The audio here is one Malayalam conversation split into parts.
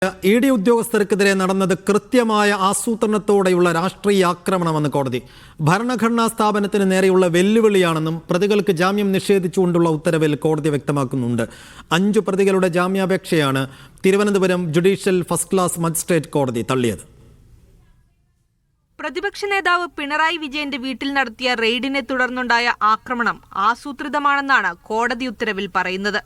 ED ഉദ്യോഗസ്ഥർക്കെതിരെ നടന്നത് കൃത്യമായ ആസൂത്രണത്തോടെയുള്ള രാഷ്ട്രീയ ആക്രമണമെന്ന് കോടതി. ഭരണഘടനാ സ്ഥാപനത്തിന് നേരെയുള്ള വെല്ലുവിളിയാണെന്നും പ്രതികൾക്ക് ജാമ്യം നിഷേധിച്ചുകൊണ്ടുള്ള ഉത്തരവിൽ കോടതി വ്യക്തമാക്കുന്നുണ്ട്. 5 പ്രതികളുടെ ജാമ്യാപേക്ഷയാണ് Thiruvananthapuram judicial first class magistrate കോടതി തള്ളിയത്. പ്രതിപക്ഷ നേതാവ് പിണറായി വിജയന്റെ വീട്ടിൽ നടത്തിയ റെയ്ഡിനെ തുടർന്നുണ്ടായ ആക്രമണം ആസൂത്രിതമാണെന്നാണ് കോടതി ഉത്തരവിൽ പറയുന്നത്.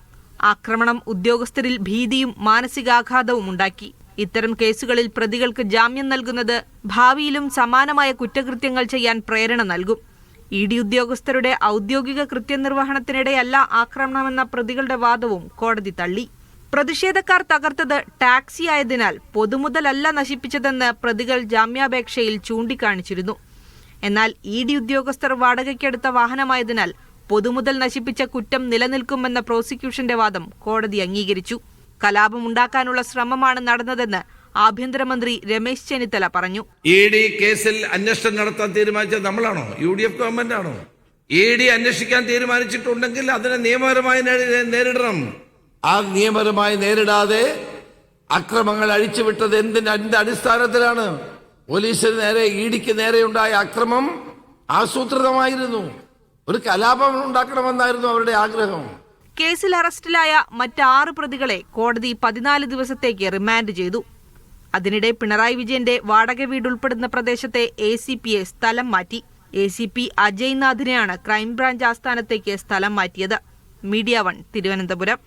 ആക്രമണം ഉദ്യോഗസ്ഥരിൽ ഭീതിയും മാനസികാഘാതവും ഉണ്ടാക്കി. ഇത്തരം കേസുകളിൽ പ്രതികൾക്ക് ജാമ്യം നൽകുന്നത് ഭാവിയിലും സമാനമായ കുറ്റകൃത്യങ്ങൾ ചെയ്യാൻ പ്രേരണ നൽകും. ED ഉദ്യോഗസ്ഥരുടെ ഔദ്യോഗിക കൃത്യനിർവഹണത്തിനിടെയല്ല ആക്രമണമെന്ന പ്രതികളുടെ വാദവും കോടതി തള്ളി. പ്രതിഷേധക്കാർ തകർത്തത് ടാക്സി ആയതിനാൽ പൊതുമുതലല്ല നശിപ്പിച്ചതെന്ന് പ്രതികൾ ജാമ്യാപേക്ഷയിൽ ചൂണ്ടിക്കാണിച്ചിരുന്നു. എന്നാൽ ED ഉദ്യോഗസ്ഥർ വാടകയ്ക്കെടുത്ത വാഹനമായതിനാൽ പൊതുമുതൽ നശിപ്പിച്ച കുറ്റം നിലനിൽക്കുമെന്ന പ്രോസിക്യൂഷന്റെ വാദം കോടതി അംഗീകരിച്ചു. കലാപമുണ്ടാക്കാനുള്ള ശ്രമമാണ് നടന്നതെന്ന് ആഭ്യന്തരമന്ത്രി രമേശ് ചെന്നിത്തല പറഞ്ഞു. ED കേസിൽ അന്വേഷണം നടത്താൻ തീരുമാനിച്ചത് നമ്മളാണോ? UDF ഗവൺമെന്റ് ആണോ? ED അന്വേഷിക്കാൻ തീരുമാനിച്ചിട്ടുണ്ടെങ്കിൽ അതിനെ നിയമപരമായി നേരിടണം. ആ നിയമപരമായി നേരിടാതെ അക്രമങ്ങൾ അഴിച്ചുവിട്ടത് എന്തിന്റെ അടിസ്ഥാനത്തിലാണ്? പോലീസിന് നേരെ EDക്ക് നേരെയുണ്ടായ അക്രമം ആസൂത്രിതമായിരുന്നു. ഒരു കലാപം ഉണ്ടാക്കണമെന്നായിരുന്നു അവരുടെ ആഗ്രഹം. കേസിൽ അറസ്റ്റിലായ മറ്റ് 6 പ്രതികളെ കോടതി 14 ദിവസത്തേക്ക് റിമാൻഡ് ചെയ്തു. അതിനിടെ പിണറായി വിജയന്റെ വാടക വീട് ഉൾപ്പെടുന്ന പ്രദേശത്തെ ACPയെ സ്ഥലം മാറ്റി. ACP അജയ് നാഥിനെയാണ് ക്രൈംബ്രാഞ്ച് ആസ്ഥാനത്തേക്ക് സ്ഥലം മാറ്റിയത്. മീഡിയ 1 തിരുവനന്തപുരം.